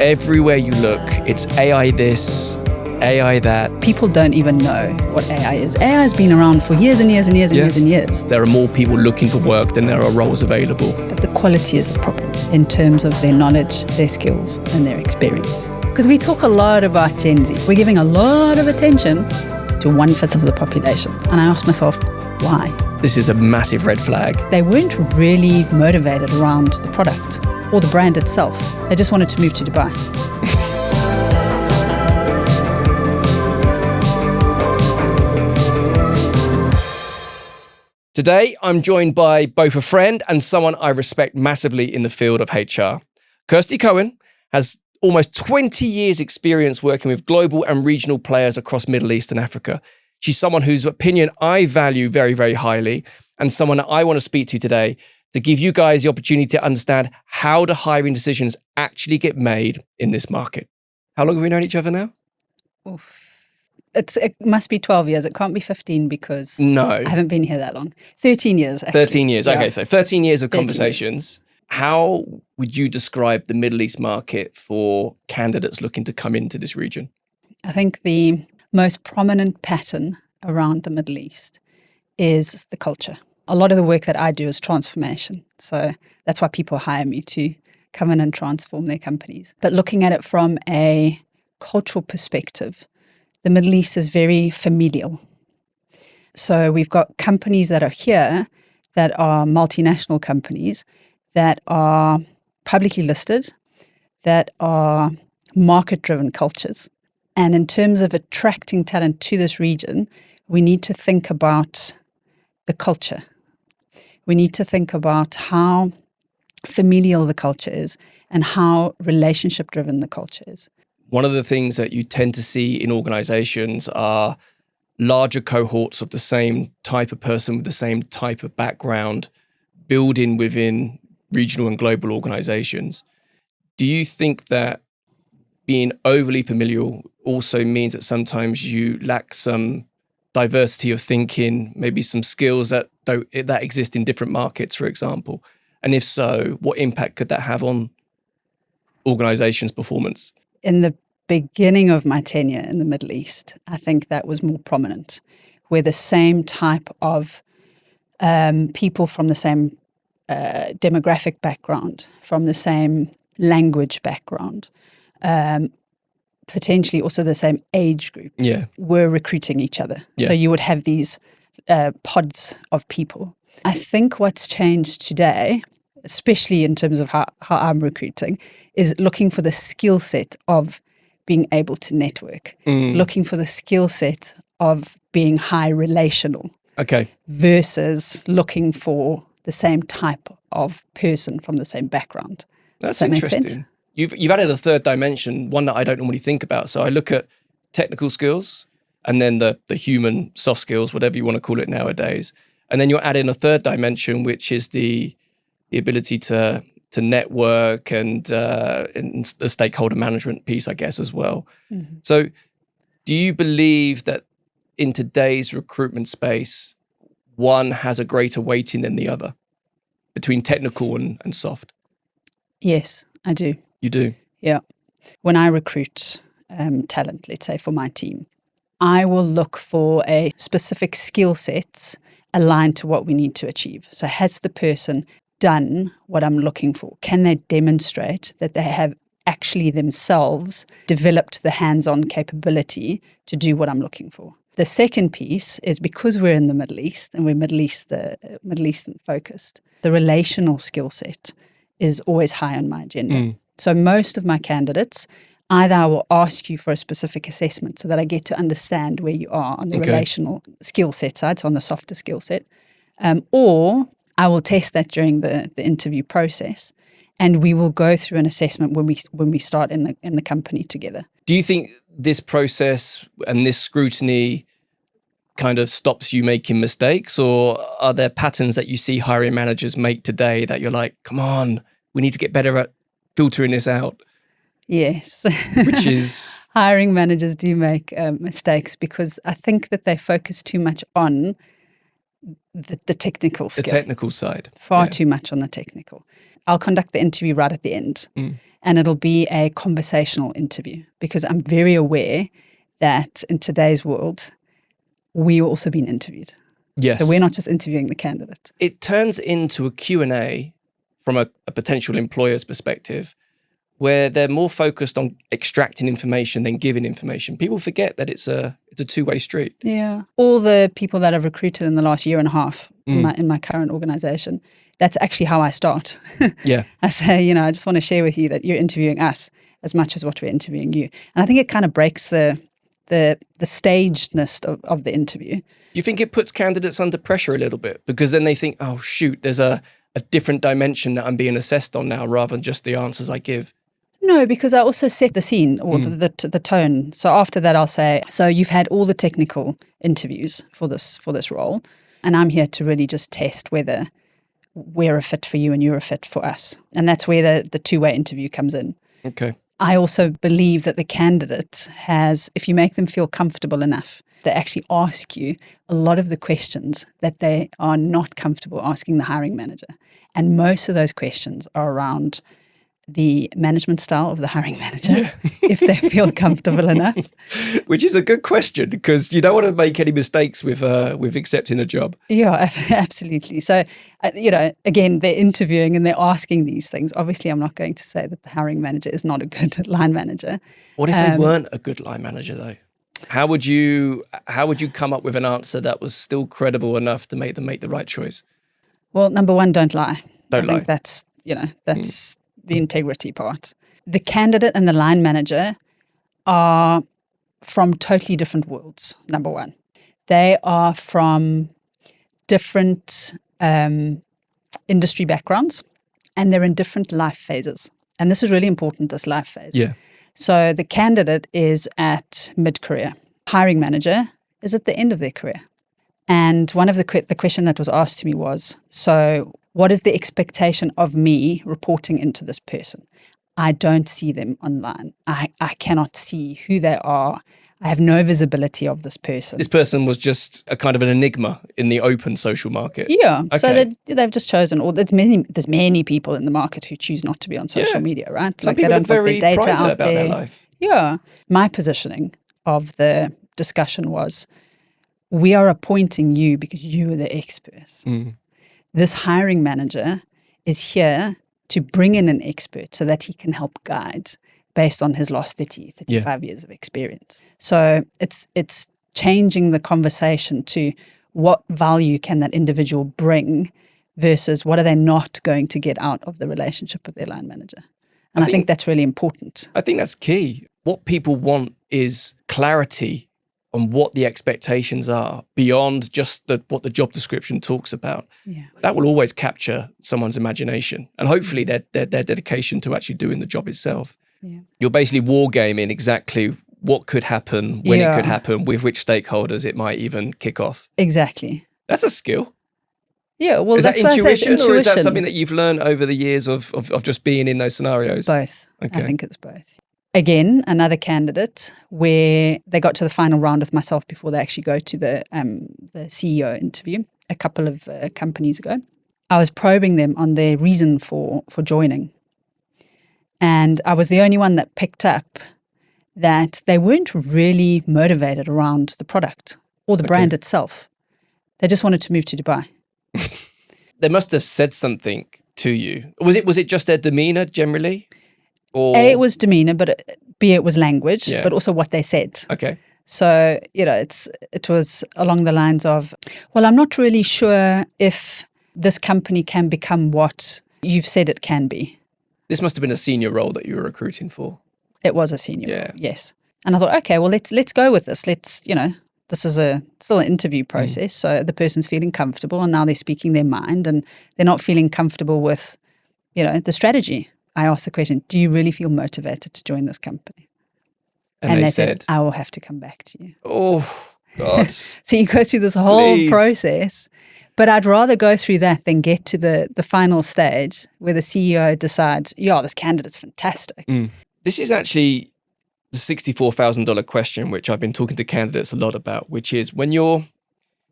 Everywhere you look, it's AI this, AI that. People don't even know what AI is. AI has been around for years and years and years and years and years. There are more people looking for work than there are roles available. But the quality is a problem in terms of their knowledge, their skills, and their experience. Because we talk a lot about Gen Z. We're giving a lot of attention to 1/5 of the population. And I ask myself, why? This is a massive red flag. They weren't really motivated around the product or the brand itself. They just wanted to move to Dubai. Today, I'm joined by both a friend and someone I respect massively in the field of HR. Kirsty Koen has almost 20 years experience working with global and regional players across Middle East and Africa. She's someone whose opinion I value very, very highly, and someone that I want to speak to today to give you guys the opportunity to understand how the hiring decisions actually get made in this market. How long have we known each other now? Oof. It must be 12 years. It can't be 15 because I haven't been here that long. 13 years, actually. 13 years. Okay, Yeah. so 13 years of 13 conversations. How would you describe the Middle East market for candidates looking to come into this region? I think the most prominent pattern around the Middle East is the culture. A lot of the work that I do is transformation. So that's why people hire me to come in and transform their companies. But looking at it from a cultural perspective, the Middle East is very familial. So we've got companies that are here that are multinational companies that are publicly listed, that are market-driven cultures. And in terms of attracting talent to this region, we need to think about the culture. We need to think about how familial the culture is and how relationship-driven the culture is. One of the things that you tend to see in organizations are larger cohorts of the same type of person with the same type of background building within regional and global organizations. Do you think that being overly familial also means that sometimes you lack some diversity of thinking, maybe some skills that exist in different markets, for example? And if so, what impact could that have on organizations' performance? In the beginning of my tenure in the Middle East, I think that was more prominent, where the same type of people from the same demographic background, from the same language background, potentially also the same age group, were recruiting each other. Yeah. So you would have these pods of people. I think what's changed today, especially in terms of how I'm recruiting, is looking for the skill set of being able to network, looking for the skill set of being high relational, versus looking for the same type of person from the same background. That's Does that make interesting. sense? You've added a third dimension, one that I don't normally think about. So I look at technical skills and then the human soft skills, whatever you want to call it nowadays. And then you're adding a third dimension, which is the ability to network and the stakeholder management piece, I guess, as well. Mm-hmm. So do you believe that in today's recruitment space, one has a greater weighting than the other between technical and soft? Yes, I do. You do? Yeah. When I recruit talent, let's say for my team, I will look for a specific skill sets aligned to what we need to achieve. So has the person done what I'm looking for? Can they demonstrate that they have actually themselves developed the hands-on capability to do what I'm looking for? The second piece is, because we're in the Middle East and we're Middle Eastern focused, the relational skill set is always high on my agenda. So most of my candidates, either I will ask you for a specific assessment so that I get to understand where you are on the relational skill set side, so on the softer skill set, or I will test that during the interview process, and we will go through an assessment when we start in the company together. Do you think this process and this scrutiny kind of stops you making mistakes, or are there patterns that you see hiring managers make today that you're like, come on, we need to get better at filtering this out? Yes. Which is? Hiring managers do make mistakes because I think that they focus too much on the technical The skill. technical side. Far too much on the technical. I'll conduct the interview right at the end, and it'll be a conversational interview because I'm very aware that in today's world, we're also being interviewed. Yes. So we're not just interviewing the candidate. It turns into a Q&A from a potential employer's perspective, where they're more focused on extracting information than giving information. People forget that it's a two-way street. Yeah. All the people that I've recruited in the last year and a half in my current organization, that's actually how I start. Yeah. I say, I just want to share with you that you're interviewing us as much as what we're interviewing you. And I think it kind of breaks the stagedness of the interview. Do you think it puts candidates under pressure a little bit? Because then they think, oh, shoot, there's a different dimension that I'm being assessed on now rather than just the answers I give. No, because I also set the scene or the tone. So after that, I'll say, so you've had all the technical interviews for this role, and I'm here to really just test whether we're a fit for you and you're a fit for us. And that's where the two-way interview comes in. Okay. I also believe that the candidate has, if you make them feel comfortable enough, they actually ask you a lot of the questions that they are not comfortable asking the hiring manager. And most of those questions are around the management style of the hiring manager, if they feel comfortable enough. Which is a good question because you don't want to make any mistakes with accepting a job. Yeah, absolutely. So, again, they're interviewing and they're asking these things. Obviously, I'm not going to say that the hiring manager is not a good line manager. What if they weren't a good line manager, though? How would you come up with an answer that was still credible enough to make them make the right choice? Well, number one, don't lie. Don't lie. I think that's the integrity part. The candidate and the line manager are from totally different worlds, number one. They are from different industry backgrounds and they're in different life phases. And this is really important, this life phase. Yeah. So the candidate is at mid-career. Hiring manager is at the end of their career. And one of the question that was asked to me was, so what is the expectation of me reporting into this person? I don't see them online. I cannot see who they are. I have no visibility of this person. This person was just a kind of an enigma in the open social market. Yeah. Okay. So they've just chosen, or there's many people in the market who choose not to be on social media, right? Some people are very private about their life. Yeah. My positioning of the discussion was, we are appointing you because you are the experts. This hiring manager is here to bring in an expert so that he can help guide based on his last 35 years of experience. So it's changing the conversation to what value can that individual bring versus what are they not going to get out of the relationship with their line manager. And I think that's really important. I think that's key. What people want is clarity on what the expectations are beyond just what the job description talks about. Yeah. That will always capture someone's imagination and hopefully their dedication to actually doing the job itself. Yeah. You're basically wargaming exactly what could happen, when it could happen, with which stakeholders it might even kick off. Exactly. That's a skill. Yeah, well, is that's that intuition, intuition, or is that something that you've learned over the years of just being in those scenarios? Both. Okay. I think it's both. Again, another candidate where they got to the final round with myself before they actually go to the CEO interview a couple of companies ago. I was probing them on their reason for joining. And I was the only one that picked up that they weren't really motivated around the product or the brand itself. They just wanted to move to Dubai. They must have said something to you. Was it just their demeanor generally? Or A, it was demeanor, but B, it was language, but also what they said. Okay. So, it was along the lines of, well, I'm not really sure if this company can become what you've said it can be. This must have been a senior role that you were recruiting for. It was a senior role, yes. And I thought, okay, well, let's go with this. This is still an interview process. So the person's feeling comfortable and now they're speaking their mind and they're not feeling comfortable with, the strategy. I asked the question, do you really feel motivated to join this company? And they said, I will have to come back to you. Oh, God. So you go through this whole process, but I'd rather go through that than get to the final stage where the CEO decides, this candidate's fantastic. This is actually the $64,000 question, which I've been talking to candidates a lot about, which is when you're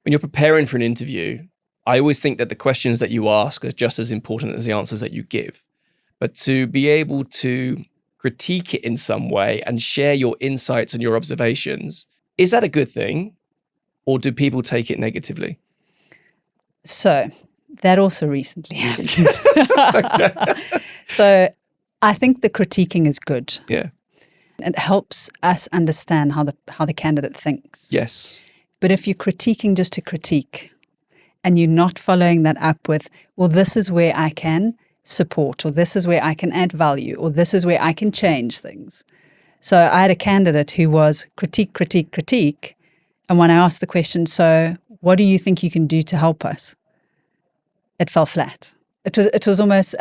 preparing for an interview, I always think that the questions that you ask are just as important as the answers that you give. But to be able to critique it in some way and share your insights and your observations, is that a good thing? Or do people take it negatively? So that also recently happened. So I think the critiquing is good. Yeah. It helps us understand how the candidate thinks. Yes. But if you're critiquing just to critique and you're not following that up with, well, this is where I can support, or this is where I can add value, or this is where I can change things. So I had a candidate who was critique. And when I asked the question, so what do you think you can do to help us? It fell flat. It was almost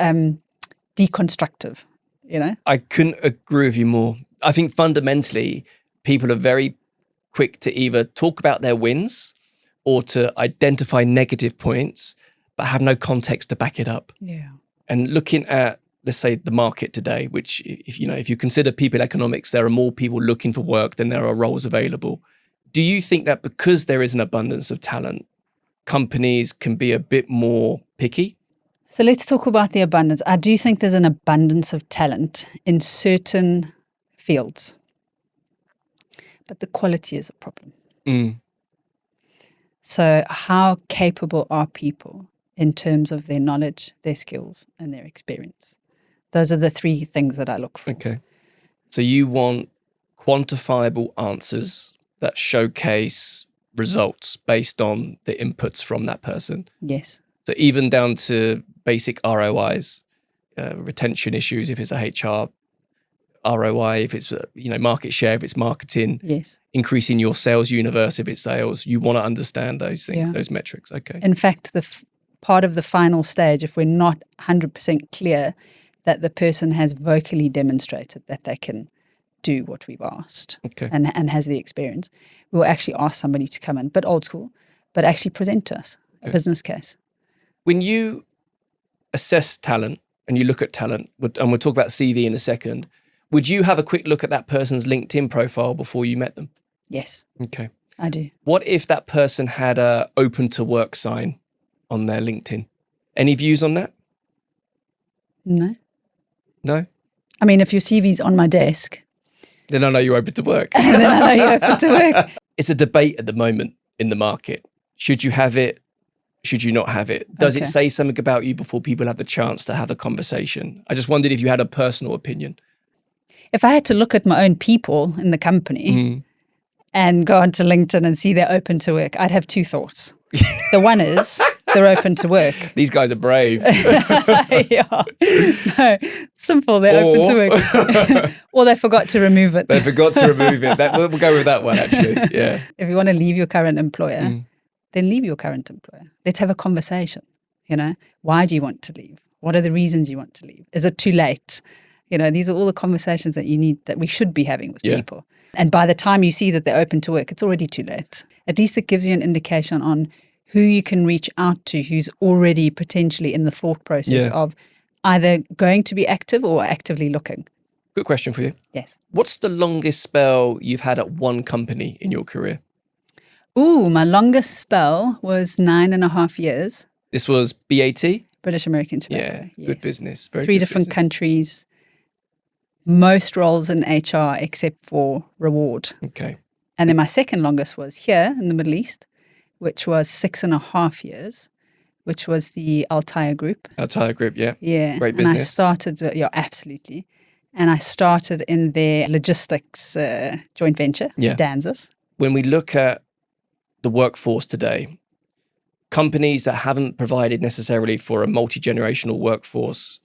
deconstructive, you know? I couldn't agree with you more. I think fundamentally, people are very quick to either talk about their wins or to identify negative points, but have no context to back it up. Yeah. And looking at, let's say, the market today, which if you consider people economics, there are more people looking for work than there are roles available. Do you think that because there is an abundance of talent, companies can be a bit more picky? So let's talk about the abundance. I do think there's an abundance of talent in certain fields, but the quality is a problem. Mm. So how capable are people in terms of their knowledge, their skills, and their experience? Those are the three things that I look for. Okay. So you want quantifiable answers that showcase results based on the inputs from that person. Yes. So even down to basic ROIs, retention issues, if it's a HR ROI, if it's market share, if it's marketing, Yes. increasing your sales universe, if it's sales, you want to understand those things, Yeah. those metrics. Okay. In fact, part of the final stage, if we're not 100% clear that the person has vocally demonstrated that they can do what we've asked, Okay. and has the experience, we'll actually ask somebody to come in, but old school, but actually present to us a business case. When you assess talent and you look at talent, and we'll talk about CV in a second, would you have a quick look at that person's LinkedIn profile before you met them? Yes, Okay. I do. What if that person had a open to work sign on their LinkedIn? Any views on that? No. No? I mean, if your CV's on my desk, Then I know you're open to work. then I know you're open to work. It's a debate at the moment in the market. Should you have it? Should you not have it? Does it Okay. say something about you before people have the chance to have a conversation? I just wondered if you had a personal opinion. If I had to look at my own people in the company and go onto LinkedIn and see they're open to work, I'd have two thoughts. The one is they're open to work. These guys are brave. Yeah. No, simple, they're open to work. Or they forgot to remove it. They forgot to remove it. We'll go with that one, actually. Yeah. If you want to leave your current employer, then leave your current employer. Let's have a conversation. Why do you want to leave? What are the reasons you want to leave? Is it too late? These are all the conversations that we should be having with people. And by the time you see that they're open to work, it's already too late. At least it gives you an indication on who you can reach out to who's already potentially in the thought process of either going to be active or actively looking. Good question for you. Yes. What's the longest spell you've had at one company in your career? Ooh, my longest spell was 9.5 years. This was BAT? British American Tobacco. Yeah, good business. Very 3 good different business. countries. Most roles in HR except for reward. Okay. And then my second longest was here in the Middle East, which was 6.5 years, which was the Altair Group. Altair Group, yeah. Yeah. Great And I business. started, absolutely. And I started in their logistics joint venture, Danzas. When we look at the workforce today, companies that haven't provided necessarily for a multi-generational workforce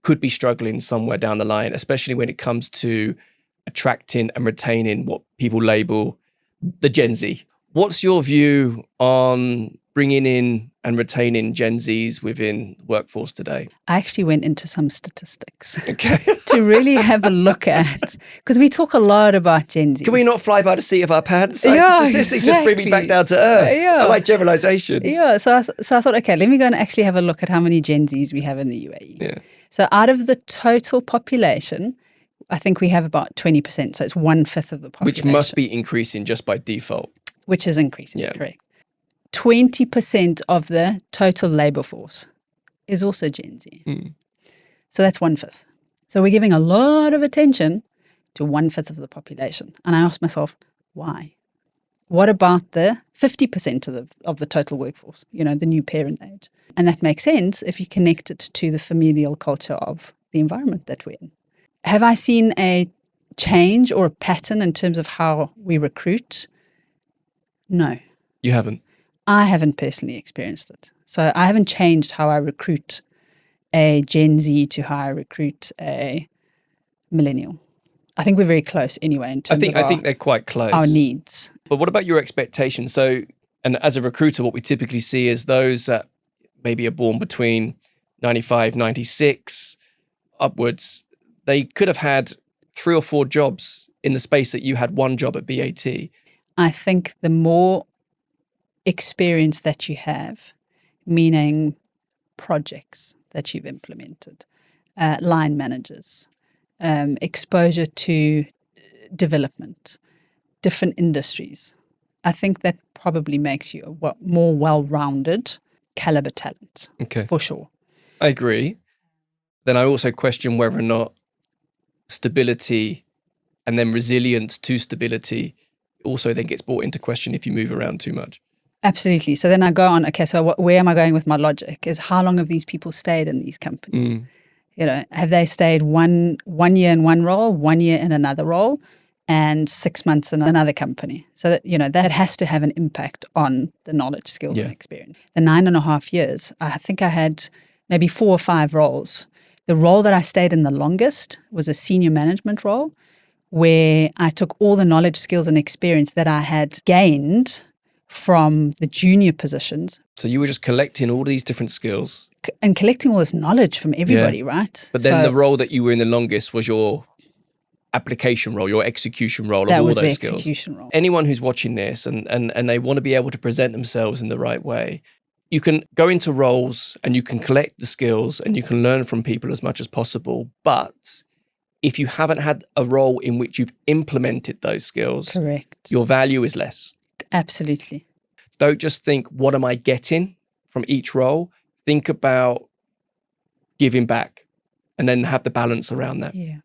could be struggling somewhere down the line, especially when it comes to attracting and retaining what people label the Gen Z. What's your view on bringing in and retaining Gen Zs within the workforce today? I actually went into some statistics Okay. to really have a look at, because we talk a lot about Gen Z. Can we not fly by the seat of our pants? Yeah, Statistics just bring me back down to earth. Yeah. I like generalizations. Yeah, so I thought, okay, let me go and actually have a look at how many Gen Zs we have in the UAE. Yeah. So out of the total population, I think we have about 20%. So it's 1/5 of the population. Which must be increasing just by default. Which is increasing, Yeah. correct. 20% of the total labor force is also Gen Z. So that's 1/5. So we're giving a lot of attention to 1/5 of the population. And I ask myself, why? What about the 50% of the total workforce, the new parent age? And that makes sense if you connect it to the familial culture of the environment that we're in. Have I seen a change or a pattern in terms of how we recruit? No. You haven't? I haven't personally experienced it. So I haven't changed how I recruit a Gen Z to how I recruit a millennial. I think we're very close anyway in terms of I think they're quite close. Our needs. But what about your expectations? So, and as a recruiter, what we typically see is those that maybe are born between 95, 96 upwards, they could have had 3 or 4 jobs in the space that you had one job at BAT. I think the more experience that you have, meaning projects that you've implemented, line managers, exposure to development, different industries, I think that probably makes you a more well-rounded caliber talent, for sure. I agree. Then I also question whether or not stability and then resilience to stability also then gets brought into question if you move around too much. Absolutely. So then I go on, okay, so where am I going with my logic is how long have these people stayed in these companies? Have they stayed one year in one role, 1 year in another role, and 6 months in another company? So that, that has to have an impact on the knowledge, skills, and experience. The 9.5 years, I think I had maybe 4 or 5 roles. The role that I stayed in the longest was a senior management role where I took all the knowledge, skills, and experience that I had gained from the junior positions. So you were just collecting all these different skills. And collecting all this knowledge from everybody, right? But then the role that you were in the longest was your application role, your execution role of all those skills. That was the execution role. Anyone who's watching this and they want to be able to present themselves in the right way, you can go into roles and you can collect the skills and you can learn from people as much as possible. But if you haven't had a role in which you've implemented those skills, correct, your value is less. Absolutely. Don't just think, what am I getting from each role? Think about giving back and then have the balance around that. Yeah.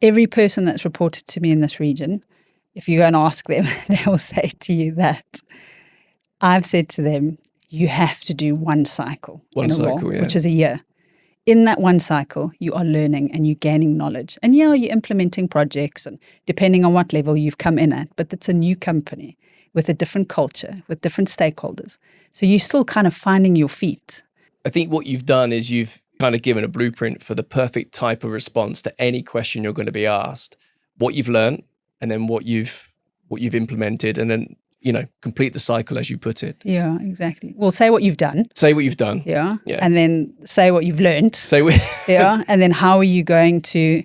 Every person that's reported to me in this region, if you go and ask them, they will say to you that I've said to them, you have to do one cycle in a role, which is a year. In that one cycle, you are learning and you're gaining knowledge. And you're implementing projects and depending on what level you've come in at, but it's a new company with a different culture, with different stakeholders. So you're still kind of finding your feet. I think what you've done is you've kind of given a blueprint for the perfect type of response to any question you're going to be asked, what you've learned and then what you've implemented, and then, complete the cycle as you put it. Yeah, exactly. Well, say what you've done. Say what you've done. Yeah. And then say what you've learned. Yeah. And then how are you going to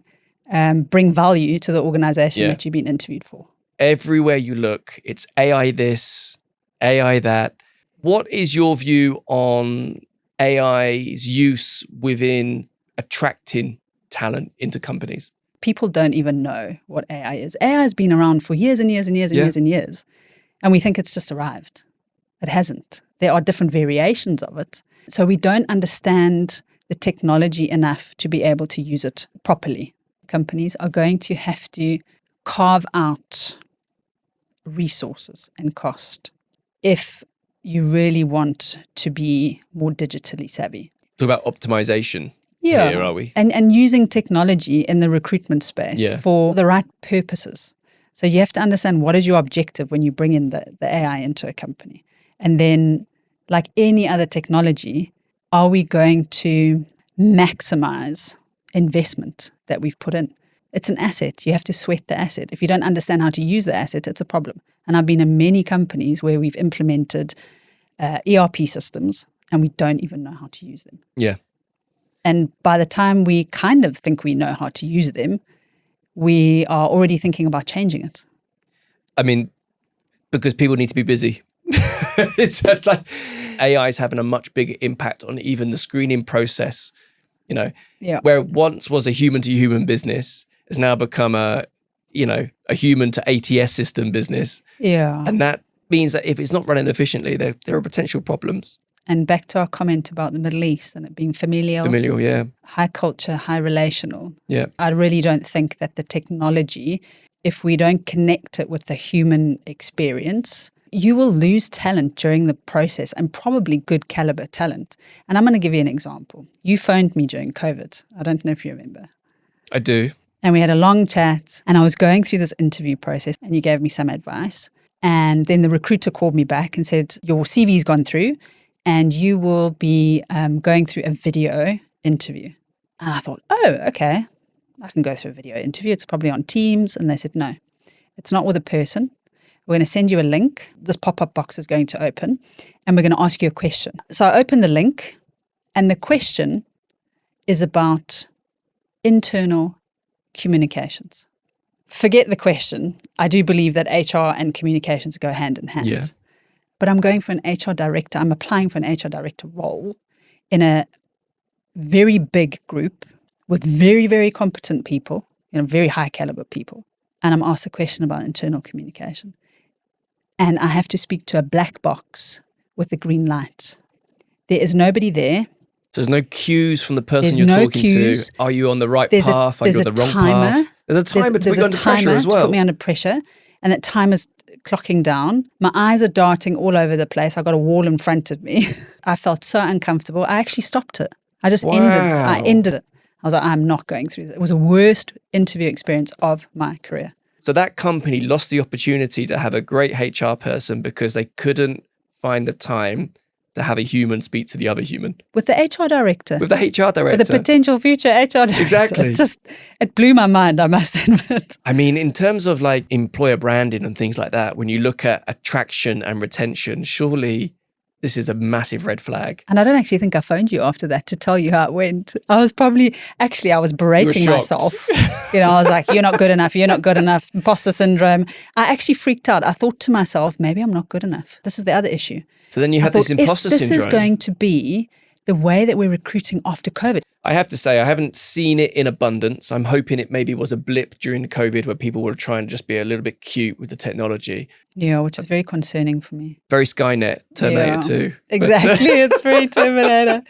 bring value to the organization that you've been interviewed for? Everywhere you look, it's AI this, AI that. What is your view on AI's use within attracting talent into companies? People don't even know what AI is. AI has been around for years and years and years and years and years. And we think it's just arrived. It hasn't. There are different variations of it. So we don't understand the technology enough to be able to use it properly. Companies are going to have to carve out resources and cost if you really want to be more digitally savvy. Talk about optimization here, are we? And using technology in the recruitment space for the right purposes. So you have to understand what is your objective when you bring in the AI into a company. And then, like any other technology, are we going to maximize investment that we've put in? It's an asset. You have to sweat the asset. If you don't understand how to use the asset, it's a problem. And I've been in many companies where we've implemented ERP systems and we don't even know how to use them. Yeah. And by the time we kind of think we know how to use them, we are already thinking about changing it. I mean, because people need to be busy. it's like AI is having a much bigger impact on even the screening process, where it once was a human to human business, has now become a human to ATS system business. Yeah. And that means that if it's not running efficiently, there are potential problems. And back to our comment about the Middle East and it being familial, Yeah. high culture, high relational. Yeah. I really don't think that the technology, if we don't connect it with the human experience, you will lose talent during the process, and probably good caliber talent. And I'm going to give you an example. You phoned me during COVID. I don't know if you remember. I do. And we had a long chat, and I was going through this interview process, and you gave me some advice. And then the recruiter called me back and said, your CV's gone through and you will be going through a video interview. And I thought, oh, okay, I can go through a video interview. It's probably on Teams. And they said, no, it's not with a person. We're going to send you a link. This pop-up box is going to open and we're going to ask you a question. So I opened the link and the question is about internal communications. Forget the question. I do believe that HR and communications go hand in hand. Yeah. But I'm going for an HR director. I'm applying for an HR director role in a very big group with very, very competent people, very high caliber people. And I'm asked a question about internal communication. And I have to speak to a black box with a green light. There is nobody there. So there's no cues from the person There's you're no talking cues. to. Are you on the right There's path? Are you on the wrong path? There's a timer to put you under pressure as well. To put me under pressure. And that timer's clocking down. My eyes are darting all over the place. I got a wall in front of me. I felt so uncomfortable. I actually stopped it. I just ended it. I was like, I'm not going through this. It was the worst interview experience of my career. So that company lost the opportunity to have a great HR person because they couldn't find the time to have a human speak to the other human. With the HR director. With the HR director. With a potential future HR director. Exactly. It blew my mind, I must admit. I mean, in terms of like employer branding and things like that, when you look at attraction and retention, surely this is a massive red flag. And I don't actually think I phoned you after that to tell you how it went. I was berating myself. I was like, you're not good enough, imposter syndrome. I actually freaked out. I thought to myself, maybe I'm not good enough. This is the other issue. So then you had this imposter syndrome. This is going to be the way that we're recruiting after COVID. I have to say, I haven't seen it in abundance. I'm hoping it maybe was a blip during COVID where people were trying to just be a little bit cute with the technology. Yeah, which is very concerning for me. Very Skynet, Terminator 2. Exactly, it's very Terminator.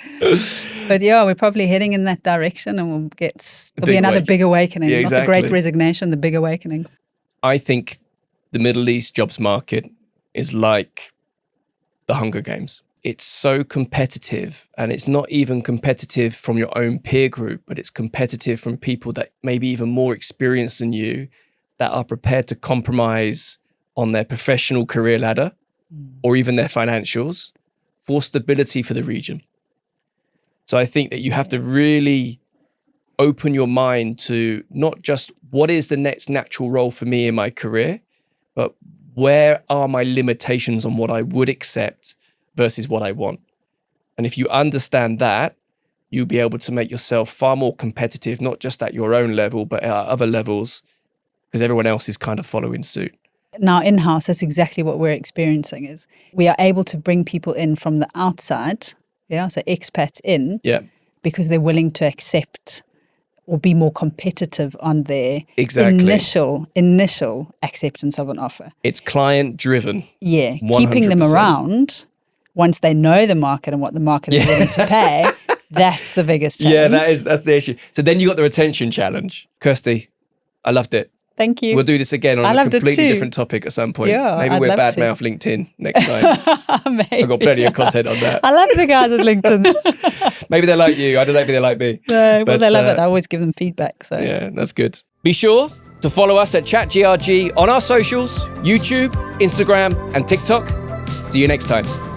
But yeah, we're probably heading in that direction and there'll be another big awakening. Yeah, exactly. Not the great resignation, the big awakening. I think the Middle East jobs market is like the Hunger Games. It's so competitive, and it's not even competitive from your own peer group, but it's competitive from people that may be even more experienced than you, that are prepared to compromise on their professional career ladder or even their financials for stability for the region. So I think that you have to really open your mind to not just what is the next natural role for me in my career, but where are my limitations on what I would accept versus what I want. And if you understand that, you'll be able to make yourself far more competitive, not just at your own level, but at other levels, because everyone else is kind of following suit. Now in-house, that's exactly what we're experiencing is we are able to bring people in from the outside, so expats in, because they're willing to accept or be more competitive on their initial acceptance of an offer. It's client-driven. Yeah, 100%. Keeping them around once they know the market and what the market is willing to pay, that's the biggest challenge. Yeah, that's the issue. So then you got the retention challenge. Kirsty, I loved it. Thank you. We'll do this again on a completely different topic at some point. Yeah, maybe we'll badmouth LinkedIn next time. Maybe. I've got plenty of content on that. I love the guys at LinkedIn. Maybe they're like you. I don't know if they like me. No, but they love it. I always give them feedback. So yeah, that's good. Be sure to follow us at ChatGRG on our socials, YouTube, Instagram, and TikTok. See you next time.